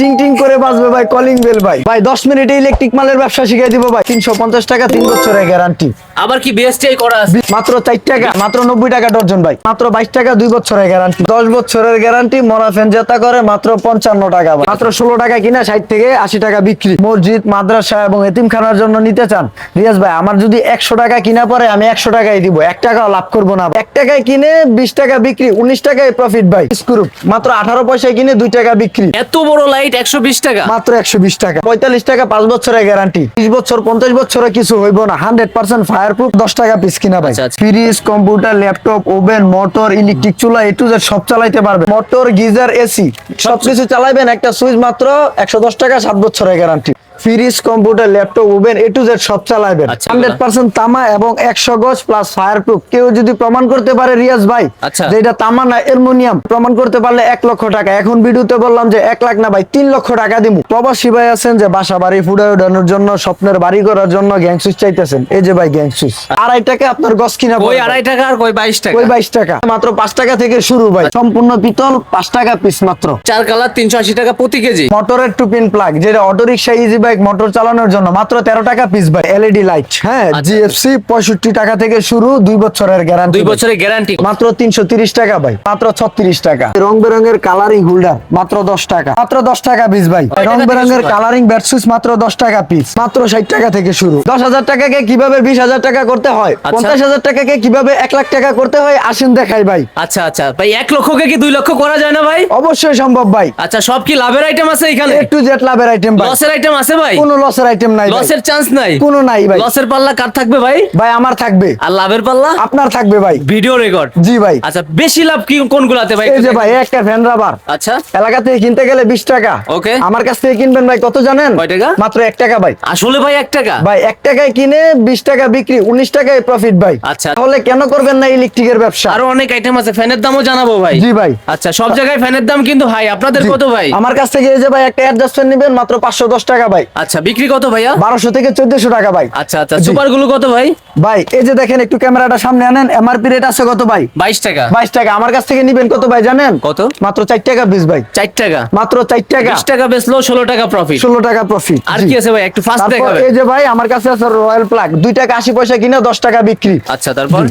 টিং টিং করে বাজবে ভাই, কলিং বেল ভাই। ভাই 10 মিনিটে ইলেকট্রিক মালের ব্যবসা শিখিয়ে দিব ভাই। 350 টাকা 3 বছরের গ্যারান্টি। আবার কি বিএসটিআই করা আছে? মাত্র 4 টাকা, মাত্র 90 টাকা ডজন ভাই। মাত্র 22 টাকা 2 বছরের গ্যারান্টি। 10 বছরের গ্যারান্টি। মোরা ফ্যান জেতা করে মাত্র 55 টাকা ভাই। মাত্র 16 টাকা কিনা 60 থেকে 80 টাকা বিক্রি। মসজিদ, মাদ্রাসা এবং এতিমখানার জন্য নিতে চান রিয়াজ ভাই, আমার যদি 100 টাকা কিনা পড়ে আমি 100 টাকাই দিব, 1 টাকাও লাভ করব না। 1 টাকায় কিনে 20 টাকা বিক্রি, 19 টাকায় প্রফিট ভাই। স্ক্রু মাত্র 18 পয়সায় কিনে 2 টাকা বিক্রি। এত বড় লাইট 120 টাকা, মাত্র 120 টাকা। 45 টাকা 5 বছরের গ্যারান্টি। 20 বছর 50 বছরে কিছু হইব না, 100% ফায়ারপ্রুফ। 10 টাকা পিস কিনা ভাই। Fridge, computer, laptop, oven, motor, electric চুলা A to Z সব চালাইতে পারবে। মোটর, গিজার, এসি সবকিছু চালাবেন। একটা সুইচ মাত্র 110 টাকা 7 বছরের guarantee. Fridge, computer, laptop, oven A to Z সব চালাবেন। 100% তামা এবং 100 গজ প্লাস ফায়ারপ্রুফ। কেউ যদি প্রমাণ করতে পারে রিয়াজ ভাই যে এটা তামা না অ্যালুমিনিয়াম, প্রমাণ করতে পারলে 1 লক্ষ টাকা। এখন ভিডিওতে বললাম যে 1 লাখ না ভাই, 3 লক্ষ টাকা দিব। প্রবাসী ভাই আছেন যে বাসা বাড়ি ফুড়ে ওঠানোর জন্য, স্বপ্নের বাড়ি করার জন্য গ্যাং সুইচ চাইতেছেন, এই যে ভাই গ্যাং সুইচ 2.5 টাকা আপনার গজ কিনা। ওই 2.5 টাকা আর কই 22 টাকা। ওই 22 টাকা। মাত্র 5 টাকা থেকে শুরু ভাই। সম্পূর্ণ পিতল, 5 টাকা পিস মাত্র। 4 কালার 380 টাকা প্রতি কেজি। মোটরের 2 পিন প্লাগ, যেটা auto rickshaw, easy bike, motor চালানোর জন্য মাত্র 13 টাকা পিস ভাই। এলইডি লাইট, হ্যাঁ, জিএফসি 65 টাকা থেকে শুরু, 2 বছরের গ্যারান্টি। 2 বছরের গ্যারান্টি মাত্র 330 টাকা ভাই। মাত্র 36 টাকা। রং বেরঙের কালারিং হোল্ডার মাত্র 10 টাকা। মাত্র 10 টাকা পিস ভাই। রং বেরঙের কালারিং ব্যাট সুইচ মাত্র 10 টাকা পিস। মাত্র 60 টাকা থেকে শুরু। 10,000 টাকাকে কিভাবে 20,000 টাকা করতে হয়, 50,000 টাকাকে কিভাবে 1 লাখ টাকা করতে হয়, আসেন দেখাই ভাই। আচ্ছা আচ্ছা ভাই, 1 লক্ষকে কি 2 লক্ষ করা যায় না ভাই? অবশ্যই সম্ভব ভাই। আচ্ছা, সব কি লাভের আইটেম আছে এখানে? A to Z লাভের আইটেম ভাই। লসের আইটেম আছে ভাই? কোনো লসের আইটেম নাই ভাই। লসের চান্স নাই? কোনো নাই ভাই। লসের পাল্লা কার থাকবে ভাই? ভাই আমার থাকবে। আর লাভের পাল্লা আপনার থাকবে ভাই। Video record. জি ভাই। আচ্ছা, বেশি লাভ কি কোনগুলাতে ভাই? এই যে ভাই একটা ফ্যান রাবার, আচ্ছা, এলাকা থেকে কিনতে গেলে 20 টাকা। ওকে। আমার কাছ থেকে কিনবেন ভাই কত জানেন? কয় টাকা? মাত্র 1 টাকা ভাই। আসলে ভাই 1 টাকা? ভাই 1 টাকায় কিনে 20 টাকা বিক্রি, 19 টাকায় প্রফিট ভাই। আচ্ছা, তাহলে কেন করবেন না ইলেকট্রিকের ব্যবসা? আরো অনেক আইটেম আছে, ফ্যানের দামও জানাবো ভাই। জি ভাই। আচ্ছা, সব জায়গায় ফ্যানের দাম কিন্তু হাই, আপনাদের কত ভাই? আমার কাছ থেকে এই যে ভাই একটা অ্যাডজাস্ট ফ্যান নেবেন মাত্র 510 টাকা ভাই। আচ্ছা, বিক্রি কত ভাইয়া? 1200 থেকে 1400 টাকা ভাই। আচ্ছা আচ্ছা, সুপার গুলো কত ভাই? ভাই এই যে দেখেন, একটু ক্যামেরাটা সামনে আনেন। এমআরপি রেট আছে কত ভাই? 22 টাকা। 22 টাকা। আমার কাছ থেকে নিবেন কত ভাই জানেন? কত? মাত্র 4 টাকা পিস ভাই। 4 টাকা? মাত্র 4 টাকা। 20 টাকা বেচলো 16 টাকা প্রফিট। 16 টাকা প্রফিট। আর কি আছে ভাই, একটু ফাস্ট তারপর দেখাবেন। এই যে ভাই আমার কাছে আছে রয়্যাল প্লাগ, 2 টাকা 80 পয়সা কিনে 10 টাকা বিক্রি। আচ্ছা, তারপর?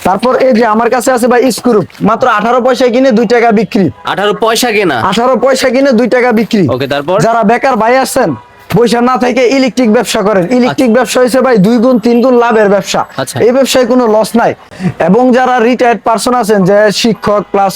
তারপর এই যে আমার কাছে আছে ভাই স্ক্রু, মাত্র 18 পয়সা কিনে 2 টাকা বিক্রি। 18 পয়সা কেনা? 18 পয়সা কিনে 2 টাকা বিক্রি। ওকে, তারপর? যারা বেকার ভাই আছেন, পয়সা না থেকে ইলেকট্রিক ব্যবসা করেন। ইলেকট্রিক ব্যবসা হইছে ভাই 2 গুণ 3 গুণ লাভের ব্যবসা। এই ব্যবসায় কোনো লস নাই। এবং যারা রিটায়ার্ড পারসন আছেন, যে শিক্ষক প্লাস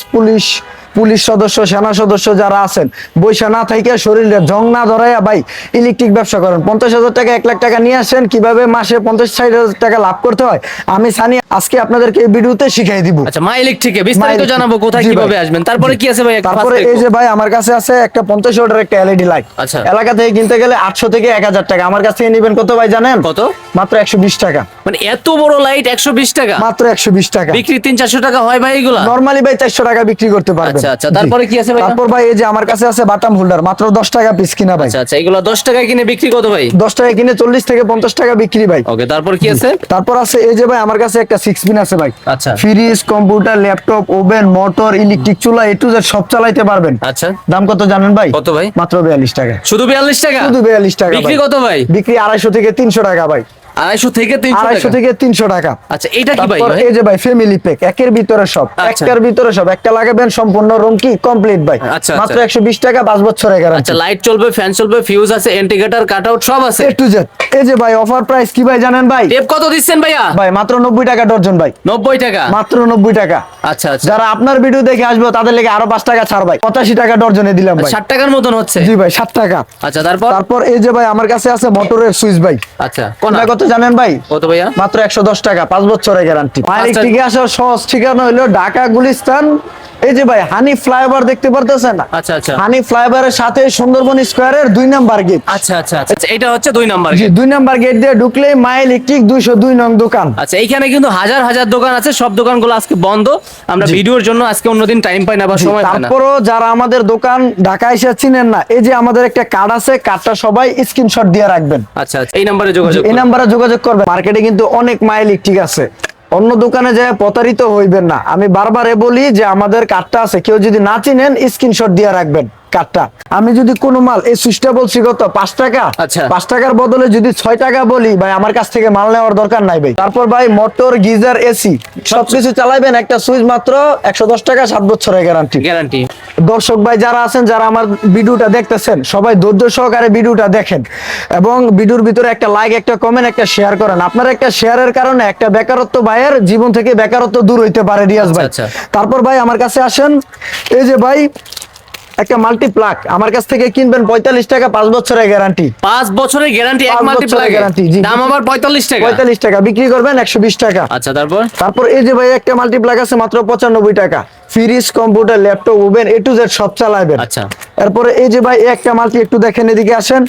পুলিশ সদস্য, সেনা সদস্য যারা আছেন, বৈশা না থেকে শরীরে জং না ধরাইয়া ভাই ইলেকট্রিক ব্যবসা করেন। 50,000 টাকা 1 লাখ টাকা নিয়ে আসেন, কিভাবে মাসে 50-60,000 টাকা লাভ করতে হয় আমি সানি আজকে আপনাদেরকে এই ভিডিওতে শিখাই দিব। আচ্ছা, মা ইলেকট্রিকে বিস্তারিত জানাবো, কোথায় কিভাবে আসবেন। তারপরে কি আছে ভাই? তারপরে এই যে ভাই আমার কাছে আছে একটা 50 ওয়াটের একটা এলইডি লাইট। আচ্ছা, এলাকা থেকে কিনতে গেলে 800 থেকে 1000 টাকা। আমার কাছ থেকে নেবেন কত ভাই জানেন? কত? মাত্র 120 টাকা। মানে এত বড় লাইট 120 টাকা? মাত্র 120 টাকা। বিক্রি 300-400 টাকা হয় ভাই এগুলা? নরমালি ভাই 400 টাকা বিক্রি করতে পারবেন। আচ্ছা আচ্ছা, তারপরে কি আছে ভাই? তারপর ভাই এই যে আমার কাছে আছে বাটাম হোল্ডার, মাত্র 10 টাকা পিস কিনা ভাই। আচ্ছা আচ্ছা, এগুলা 10 টাকায় কিনে বিক্রি কত ভাই? 10 টাকা কিনে 40 থেকে 50 টাকা বিক্রি ভাই। ওকে, তারপর কি আছে? তারপর আছে এই যে ভাই আমার কাছে একটা 6 পিন আছে ভাই। আচ্ছা, fridge, computer, laptop, oven, motor, electric চুলা A to Z সব চালাইতে পারবেন। আচ্ছা, দাম কত জানেন ভাই? কত ভাই? মাত্র 42 টাকা। শুধু 42 টাকা? শুধু 42 টাকা। বিক্রি কত ভাই? বিক্রি 250 থেকে 300 টাকা ভাই। 250 থেকে 300 টাকা? 250 থেকে 300 টাকা। আচ্ছা, এটা কি ভাই? এই যে ভাই ফ্যামিলি প্যাক, একের ভিতরে সব, একটার ভিতরে সব, একটা লাগাবেন সম্পূর্ণ রুম কি কমপ্লিট ভাই। আচ্ছা, মাত্র 120 টাকা, 5 বছরের গ্যারান্টি। আচ্ছা, লাইট চলবে, ফ্যান চলবে, ফিউজ আছে, ইন্ডিকেটর, কাটআউট সব আছে। A to Z। এই যে ভাই অফার প্রাইস কি ভাই জানেন ভাই? টেপ কত দিচ্ছেন ভাইয়া? ভাই মাত্র 90 টাকা ডজন ভাই। 90 টাকা? মাত্র 90 টাকা। আচ্ছা আচ্ছা, যারা আপনার ভিডিও দেখে আসবে তাদের লেগে আরো 5 টাকা ছাড় ভাই। 85 টাকা ডজনে দিলাম ভাই। 60 টাকার মতন হচ্ছে? জি ভাই 60 টাকা। আচ্ছা, তারপর? তারপর এই যে ভাই আমার কাছে আছে মোটরের সুইচ ভাই। আচ্ছা, কোনটা কত জানেন ভাই? কত ভাইয়া? মাত্র 110 টাকা, 5 বছরের গ্যারান্টি। ইলেকট্রিকে আসার সহজ ঠিকানা হলো ঢাকা গুলিস্তান। এই যে ভাই হানি ফ্লাইওভার দেখতে পারতেছেন না? আচ্ছা আচ্ছা, হানি ফ্লাইওভারের সাথে সুন্দরবন স্কয়ারের 2 নাম্বার গেট। আচ্ছা আচ্ছা আচ্ছা, এটা হচ্ছে 2 নাম্বার জি, গেট। 2 নাম্বার গেট দিয়ে ঢুকলেই মা ইলেকট্রিক 202 নং দোকান। আচ্ছা, এইখানে কিন্তু হাজার হাজার দোকান আছে, সব দোকানগুলো আজকে বন্ধ। আমরা ভিডিওর জন্য আজকে অন্যদিন টাইম পাই না বা সময় পাই না। তারপরও যারা আমাদের দোকান ঢাকা এসে চিনেন না, এই যে আমাদের একটা কার্ড আছে, কার্ডটা সবাই স্ক্রিনশট দিয়ে রাখবেন। আচ্ছা আচ্ছা, এই নম্বরে যোগাযোগ এই নাম্বারে যোগাযোগ করবেন। মার্কেটে কিন্তু অনেক মা ইলেকট্রিক আছে, অন্য দোকানে যায় প্রতারিত হইবেন না। আমি বারবার বলি যে আমাদের কার্ডটা আছে, কেউ যদি না চিনেন স্ক্রিনশট দিয়ে রাখবেন। কাঠটা। আমি যদি কোনো মাল এই সুইচটা বলছি কত 5 টাকা, আচ্ছা। 5 টাকার বদলে যদি 6 টাকা বলি ভাই আমার কাছ থেকে মাল নেওয়ার দরকার নাই ভাই। তারপর ভাই মোটর, গিজার, এসি সবকিছু চালাবেন, একটা সুইচ মাত্র 110 টাকা, 7 বছরের গ্যারান্টি। দর্শক ভাই যারা আছেন, যারা আমার ভিডিওটা দেখতেছেন, সবাই ধৈর্য সহকারে ভিডিওটা দেখেন এবং ভিডিওর ভিতরে একটা লাইক, একটা কমেন্ট, একটা শেয়ার করেন। আপনার একটা শেয়ারের কারণে একটা বেকারত্ব ভাইয়ের জীবন থেকে বেকারত্ব দূর হইতে পারে রিয়াজ ভাই। আচ্ছা। তারপর ভাই আমার কাছে আসেন, এই যে ভাই একটা মাল্টিপ্লাক আমার কাছ থেকে কিনবেন 45 টাকা, 5 বছরের গ্যারান্টি। 5 বছরের গ্যারান্টি এক 5 মাল্টিপ্লাই বছরের গ্যারান্টি, guarantee, জি। দাম আবার 45 টাকা। 45 টাকা বিক্রি করবেন 120 টাকা। আচ্ছা, তারপর এই যে ভাই একটা মাল্টিপ্লাক আছে মাত্র 95 টাকা। Fridge, computer, laptop, oven A to Z সব চালাবেন। আচ্ছা। এরপরে এই যে ভাই একটা মাল্টি একটু দেখেন, এদিকে আসেন।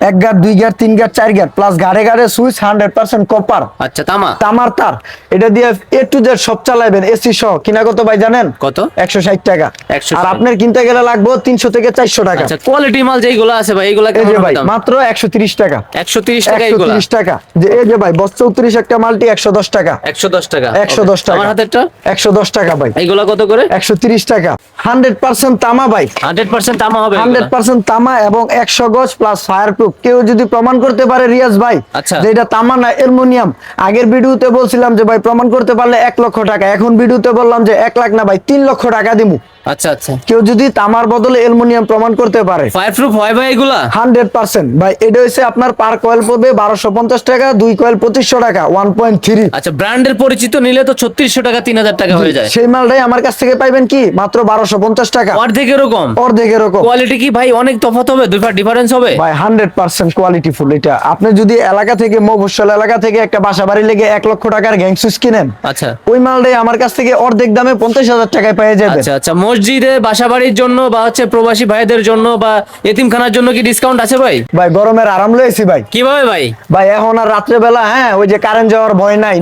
1 গার, 2 গার, 3 গার, 4 গার প্লাস গাড়ে গাড়ে সুইচ, 100% কপার, আচ্ছা, তামার তার। এটা দিয়ে A to Z সব চালাবেন, এসি সহ। কিনা কত ভাই জানেন? কত? 160 টাকা। 160 আর আপনার কিনতে গেলে লাগবে 300 থেকে 400 টাকা। আচ্ছা, কোয়ালিটি মাল যেগুলো আছে ভাই এগুলা এই কেমন যে হবে ভাই দাম? মাত্র 130 টাকা। 130 টাকা এগুলা। 130 টাকা। যে এই যে ভাই 34 একটা মাল্টি 110 টাকা। 110 টাকা। 110 টাকা। আমার হাতেরটা 110 টাকা ভাই। এইগুলা কত করে? 130 টাকা। 100% তামা ভাই। 100% তামা হবে এগুলা? 100% তামা এবং 100 গজ প্লাস ফায়ারপ্রুফ। কেউ যদি প্রমাণ করতে পারে রিয়াজ ভাই আচ্ছা। যে এটা তামা না অ্যালুমিনিয়াম, আগের ভিডিওতে বলছিলাম যে ভাই প্রমাণ করতে পারলে 1 লক্ষ টাকা, এখন ভিডিওতে বললাম যে 1 লাখ না ভাই 3 লক্ষ টাকা দিমু। আচ্ছা। কেউ যদি তামার বদলে অ্যালুমিনিয়াম প্রমাণ করতে পারে। ফায়ারপ্রুফ হয় ভাই এগুলা? 100% ভাই। এটা হচ্ছে আপনার পার কয়েল পড়বে 1250 টাকা, 2 কয়েল 2500 টাকা, 1.3। আচ্ছা, ব্র্যান্ডের পরিচিত নিলে তো 3600 টাকা 3000 টাকা হয়ে যায়। সেই মালটাই আমার কাছ থেকে পাইবেন কি মাত্র 1250 টাকা। অর্ধেক এরকম? অর্ধেক এরকম। কোয়ালিটি কি ভাই অনেক তফাৎ হবে, ডিফারেন্স হবে? ভাই 100% কোয়ালিটি ফুল। এটা আপনি যদি এলাকা থেকে, মফস্বল এলাকা থেকে একটা বাসা বাড়ি লেগে 1 লক্ষ টাকার গ্যাং সুইচ কিনেন, আচ্ছা। ওই মালটাই আমার কাছ থেকে অর্ধেক দামে 50,000 টাকায় পেয়ে যাবেন। আচ্ছা, মসজিদে, বাসাবাড়ির জন্য বা হচ্ছে প্রবাসী ভাইদের জন্য বা এতিমখানার জন্য কি ডিসকাউন্ট আছে ভাই? ভাই গরমের আরাম লয়েছি ভাই। কিভাবে ভাই? ভাই এখন আর রাত্রে বেলা ওই যে কারেন্ট যাওয়ার ভয় নাই,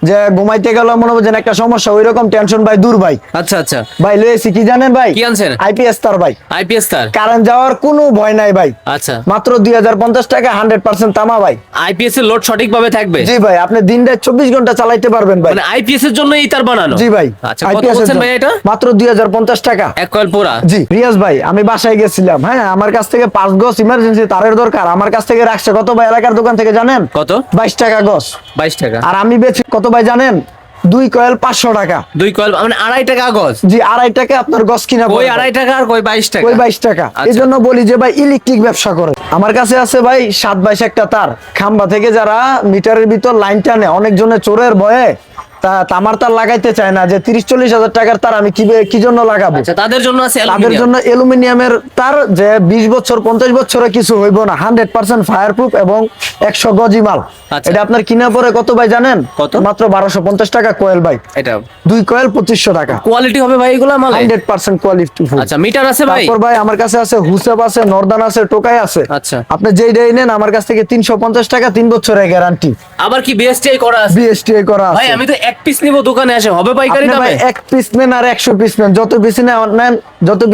যে ঘুমাইতে গেল মনে হচ্ছে একটা সমস্যা, ওই রকম টেনশন ভাই দূর ভাই। আচ্ছা। ভাই লয়েছি কি জানেন ভাই? কি আনছেন? আইপিএস তার ভাই। আইপিএস তার? কারেন্ট যাওয়ার কোনো ভয় নাই ভাই। আচ্ছা। মাত্র 2050 টাকা, 100% তামা ভাই। আইপিএস এর লোড সঠিকভাবে থাকবে? জি ভাই, আপনি দিনরাত 24 ঘন্টা চালাইতে পারবেন ভাই। মানে আইপিএস এর জন্য এই তার বানানো? জি ভাই। আচ্ছা, কত IPS এর বলছেন জন্য। ভাই এটা? মাত্র 2050 টাকা। এক কয়েল পুরা? জি রিয়াজ ভাই, আমি বাসায় গেছিলাম, আমার কাছ থেকে 5 গজ ইমার্জেন্সি তারের দরকার। আমার কাছ থেকে রাখছে কত ভাই এলাকার দোকান থেকে জানেন? কত? 22 টাকা গজ। 22 টাকা। আর আমি বেচি কত ভাই জানেন? 2 কয়েল 500 টাকা। 2 কয়েল মানে 2.5 টাকা গজ? জি 2.5 টাকা আপনার গজ কিনা ওই পড়বে। 2.5 টাকা আর কই 22 টাকা? ওই 22 টাকা। আচ্ছা। এই জন্য বলি যে ভাই ইলেকট্রিক ব্যবসা করে। আমার কাছে আছে ভাই 7/22 একটা তার। খাম্বা থেকে যারা মিটারের ভিতর লাইন টানে, অনেক জনের চোরের ভয়ে তামার তার লাগাইতে চায় না, যে 30-40 হাজার টাকার তার আমি কি জন্য লাগাবো। আচ্ছা, তাদের জন্য আছে তাদের অ্যালুমিনিয়াম? জন্য অ্যালুমিনিয়ামের তার, যে 20 বছর 50 বছরে কিছু হইব না, 100% ফায়ারপ্রুফ এবং 100 গজি মাল। আচ্ছা। এটা আপনার কিনা পরে কত ভাই জানেন? কত? মাত্র 1250 টাকা কয়েল ভাই। এটা 2 কয়েল 2500 টাকা। কোয়ালিটি হবে ভাই এগুলা মালে? 100% কোয়ালিটি ফুল। আচ্ছা, মিটার আছে ভাই? তারপর ভাই আমার কাছে আছে হুসেব আছে, নর্দান আছে, টোকাই আছে। আচ্ছা। আপনি যেই ডেই নেন আমার কাছ থেকে 350 টাকা, 3 বছরের গ্যারান্টি। আবার কি বিএসটিআই করা আছে? বিএসটিআই করা আছে। ভাই আমি তো এক পিস নিব, দোকানে আসে হবে পাইকারি আপনি ভাই দামে? 1 পিস নেন আর 100 পিস নেন, যত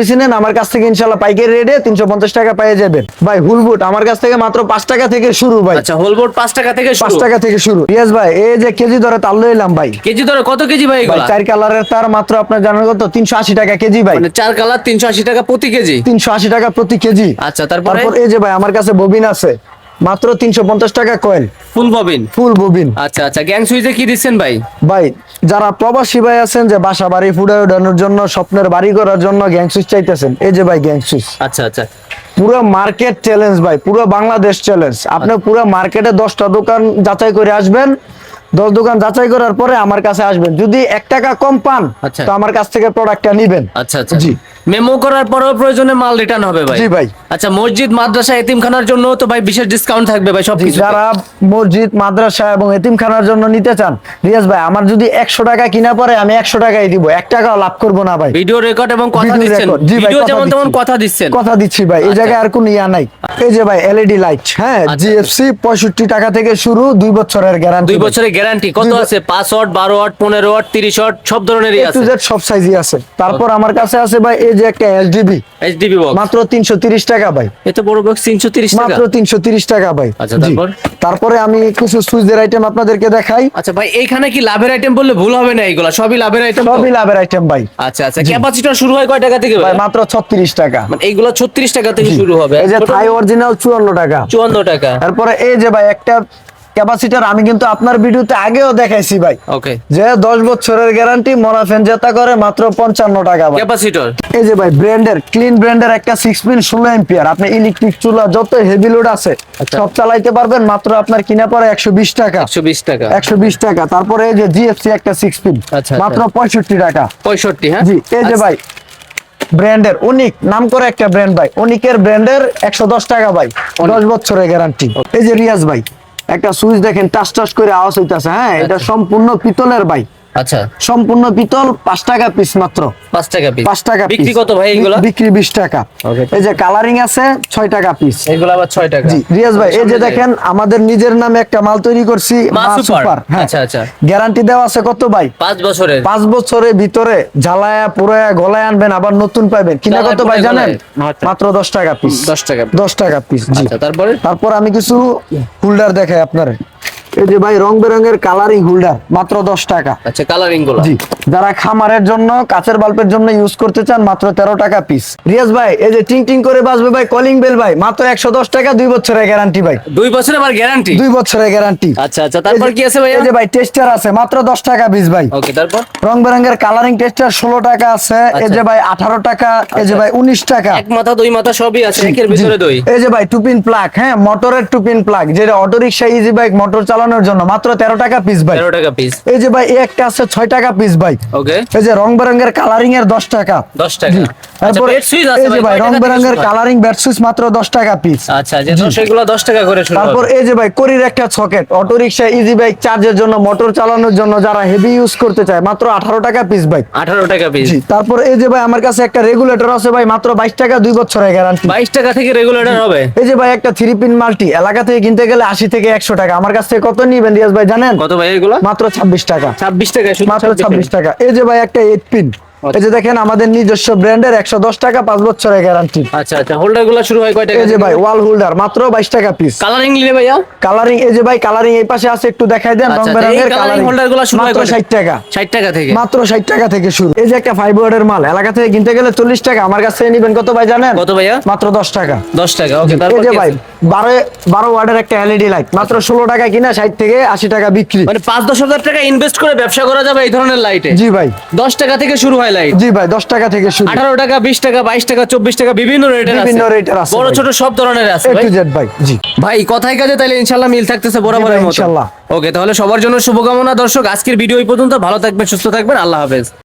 বেশি নেন আমার কাছ থেকে ইনশাআল্লাহ পাইকারি রেটে 350 টাকা পেয়ে যাবেন। ভাই হুলবুট আমার কাছ থেকে মাত্র 5 টাকা থেকে শুরু ভাই। আচ্ছা, হোলবোর্ড 5 টাকা থেকে 5 শুরু? টাকা থেকে শুরু। ইয়েস ভাই, এই যে কেজি ধরে তাল লইলাম ভাই। কেজি ধরে কত কেজি ভাই ভাই এগুলা? 4 কালারের তার মাত্র আপনার জানেন কত? 380 টাকা কেজি ভাই। মানে 4 কালার 380 টাকা প্রতি কেজি? 380 টাকা প্রতি কেজি। আচ্ছা, তারপর এই যে ভাই আমার কাছে ববিন আছে মাত্র 350 টাকা কয়েল। ফুল ববিন? ফুল ববিন। আচ্ছা, গ্যাং সুইচে কি দিচ্ছেন ভাই? ভাই যারা প্রবাসী ভাই আছেন, যে বাসা বাড়ি ফুড়ে ওঠানোর জন্য, স্বপ্নের বাড়ি করার জন্য গ্যাং সুইচ চাইতেছেন, এই যে ভাই গ্যাং সুইচ। আচ্ছা। পুরো মার্কেট চ্যালেঞ্জ ভাই, পুরো বাংলাদেশ চ্যালেঞ্জ। আপনি পুরো মার্কেটে 10টা দোকান যাচাই করে আসবেন, 10 দোকান যাচাই করার পরে আমার কাছে আসবেন। যদি 1 টাকা কম পান আচ্ছা। তো আমার কাছ থেকে প্রোডাক্টটা নিবেন। আচ্ছা। জি। মেমো করার পরেও প্রয়োজনে মাল রিটার্ন হবে ভাই? জি ভাই। আচ্ছা, মসজিদ, মাদ্রাসা, এতিমখানার জন্য তো ভাই বিশেষ ডিসকাউন্ট থাকবে ভাই সবকিছু? যারা মসজিদ, মাদ্রাসা এবং এতিমখানার জন্য নিতে চান, রিয়াজ ভাই আমার যদি 100 টাকা কিনা পড়ে আমি 100 টাকাই দিব, 1 টাকাও লাভ করব না ভাই। ভিডিও রেকর্ড এবং কথা ভিডিও দিচ্ছেন? রেকর্ড। জি ভাই, ভিডিও কথা যেমন তেমন দিচ্ছি। কথা দিচ্ছেন? কথা দিচ্ছি ভাই, এই আচ্ছা। জায়গায় আর কোনো ইয়া নাই। এই যে ভাই এলইডি লাইট, আচ্ছা। জিএফসি 65 টাকা থেকে শুরু, 2 বছরের গ্যারান্টি। 2 বছরের গ্যারান্টি। কত আছে? 5 ওয়াট, 12 ওয়াট, 15 ওয়াট, 30 ওয়াট, সব ধরনেরই A to আছে? Z সব সাইজই আছে। তারপর আমার কাছে আছে ভাই এই এই যে একটা এসডিবি এইচডিবি বক্স মাত্র 330 টাকা ভাই। এত বড় বক্স 330 টাকা মাত্র 330 টাকা ভাই। আচ্ছা, জি। তারপর? তারপরে আমি কিছু সুইচের আইটেম আপনাদেরকে দেখাই। আচ্ছা ভাই, এইখানে কি লাভের আইটেম বললে ভুল হবে না, এইগুলা সবই লাভের আইটেম? সবই লাভের আইটেম ভাই। আচ্ছা আচ্ছা, ক্যাপাসিটর শুরু হয় কয় টাকা থেকে ভাই ভাই? মাত্র 36 টাকা। মানে এইগুলা 36 টাকা থেকে শুরু হবে। এই যে থাই অরিজিনাল 54 টাকা। 54 টাকা। তারপরে এই যে ভাই একটা ক্যাপাসিটর আমি কিন্তু আপনার ভিডিওতে আগেও দেখাইছি ভাই, ওকে, যে 10 বছরের গ্যারান্টি, মরাফেন জেতা করে মাত্র 55 টাকা ভাই। ক্যাপাসিটর। এই যে ভাই ব্র্যান্ডের ক্লিন ব্র্যান্ডের একটা 6 পিন 16 এম্পিয়ার, আপনি ইলেকট্রিক চুলা যত হেভি লোড আছে আচ্ছা। সব চালাইতে পারবেন, মাত্র আপনার কিনা পড়ে 120 টাকা। 120 টাকা। 120 টাকা। তারপরে এই যে জিএফসি একটা 6 পিন আচ্ছা, মাত্র 65 টাকা। 65, হ্যাঁ। জি। এই যে আচ্ছা, ভাই ব্র্যান্ডের অনিক নাম করে একটা ব্র্যান্ড ভাই, অনিকের ব্র্যান্ডের 110 টাকা ভাই, 10 বছরের গ্যারান্টি। এই যে রিয়াজ ভাই একটা সুইচ দেখেন টাস টাস করে আওয়াজ হইতাছে, হ্যাঁ এটা সম্পূর্ণ পিতলের ভাই, আচ্ছা, সম্পূর্ণ পিতল, 5 টাকা পিস মাত্র। 5 টাকা পিস। 5 টাকা বিক্রি piece। কত ভাই এইগুলা? বিক্রি 20 টাকা। Okay। এই যে কালারিং আছে 6 টাকা পিস। এইগুলা আবার 6 টাকা। জি রিয়াজ ভাই, এই যে দেখেন আমাদের নিজের নামে একটা মাল তৈরি করছি, মা মা সুপার। সুপার। হ্যাঁ আচ্ছা আচ্ছা, গ্যারান্টি দেওয়া আছে কত ভাই? 5 বছরের। 5 বছরের ভিতরে ঝালায়া পুরায়া গলায় আনবেন, আবার নতুন পাবেন। কিনা জ্বালায় কত ভাই পুড়ায় জানেন? গলায়। আচ্ছা। মাত্র 10 টাকা পিস। 10 টাকা। 10 টাকা পিস। জি। আচ্ছা, তারপরে? তারপর আমি কিছু হোল্ডার দেখাই আপনারে। এই যে ভাই রং বেরঙের কালারিং হোল্ডার মাত্র 10 টাকা। আচ্ছা, কালারিং গুলো। জি। যারা খামারের জন্য কাচের বাল্বের জন্য ইউজ করতে চান মাত্র 13 টাকা পিস। রিয়াজ ভাই এই যে টিং টিং করে বাজবে ভাই কলিং বেল ভাই, মাত্র 110 টাকা, 2 বছরের গ্যারান্টি ভাই। 2 বছরের আবার গ্যারান্টি? 2 বছরের গ্যারান্টি। আচ্ছা আচ্ছা, তারপর কি আছে ভাইয়া? এই যে ভাই টেস্টার আছে মাত্র 10 টাকা পিস ভাই। ওকে, তারপর? রং বেরঙের কালারিং টেস্টার 16 টাকা আছে। এই আচ্ছা। যে ভাই 18 টাকা। এই যে ভাই 19 টাকা। এক মাথা দুই মাথা সবই আছে, একের ভিতরে দই। এই যে ভাই টুপিন প্লাগ, হ্যাঁ মোটরের টুপিন প্লাগ, যেটা auto rickshaw easy bike motor চালানোর জন্য মাত্র 13 টাকা পিস ভাই। 13 টাকা পিস। এই যে ভাই এই একটা আছে 6 টাকা পিস ভাই। ওকে, এই যে রং বেরঙের কালারিং এর 10 টাকা। 10 টাকা। তারপর বেড সুইচ আছে এই যে ভাই কয় রং টাকা থেকে বেরঙের শুরু হয়? কালারিং বেড সুইচ মাত্র 10 টাকা পিস। আচ্ছা, যে 10 এগুলো 10 টাকা করে শুরু তারপর হবে। এই যে ভাই করির একটা socket, auto rickshaw easy bike চার্জের জন্য, মোটর চালানোর জন্য, যারা হেভি ইউজ করতে চায় মাত্র 18 টাকা পিস ভাই। 18 টাকা পিস। জি। তারপর এই যে ভাই আমার কাছে একটা রেগুলেটর আছে ভাই, মাত্র 22 টাকা, 2 বছরের গ্যারান্টি। 22 টাকা থেকে রেগুলেটর হবে। এই যে ভাই একটা 3 পিন মাল্টি এলাকা থেকে কিনতে গেলে 80 থেকে 100 টাকা, আমার কাছ থেকে কত নিবেন রিয়াজ ভাই জানেন? কত ভাই এগুলো? মাত্র 26 টাকা। 26 টাকা শুধু? মাত্র 26 টাকা। এই যে ভাই একটা 8 পিন, এই যে দেখেন আমাদের নিজস্ব ব্র্যান্ডের 110 টাকা, 5 বছরের গ্যারান্টি। আচ্ছা আচ্ছা, হোল্ডার গুলো শুরু হয় কয় টাকা? এই যে ভাই ওয়াল হোল্ডার মাত্র 22 টাকা পিস। কালারিং নিলে ভাইয়া? কালারিং এই যে ভাই কালারিং এই পাশে আছে, একটু দেখাই দেন। রং আচ্ছা, বেরঙের এই কালারিং কালারিং হোল্ডার গুলো শুরু হয় মাত্র কয় 60 টাকা। 60 টাকা থেকে? মাত্র 60 টাকা থেকে শুরু। এই যে একটা 5 ওয়াটের মাল এলাকা থেকে কিনতে গেলে 40 টাকা, আমার কাছ থেকে নিবেন কত ভাই জানেন? কত ভাইয়া? মাত্র 10 টাকা। 10 টাকা। ওকে, এই তারপর যে কি ভাই আছে? 12 ওয়াটের একটা এলইডি লাইট মাত্র 16 টাকা কিনা, 60 থেকে 80 টাকা বিক্রি। মানে 5-10 হাজার টাকা ইনভেস্ট করে ব্যবসা করা যাবে এই ধরনের লাইটে? জি ভাই। 10 টাকা থেকে শুরু হয় লাইট? জি ভাই 10 টাকা থেকে শুরু। 18 টাকা, 20 টাকা, 22 টাকা, 24 টাকা, বিভিন্ন রেটের আছে। বিভিন্ন রেটের আছে বড় ভাই। ছোট সব ধরনের আছে A ভাই। to Z ভাই। জি ভাই কথায় কাজে তাহলে ইনশাআল্লাহ মিল থাকতেছে বরাবরের মতো। ইনশাআল্লাহ। ওকে, তাহলে সবার জন্য শুভকামনা দর্শক। আজকের ভিডিও এই পর্যন্ত। ভালো থাকবেন, সুস্থ থাকবেন, আল্লাহ হাফেজ।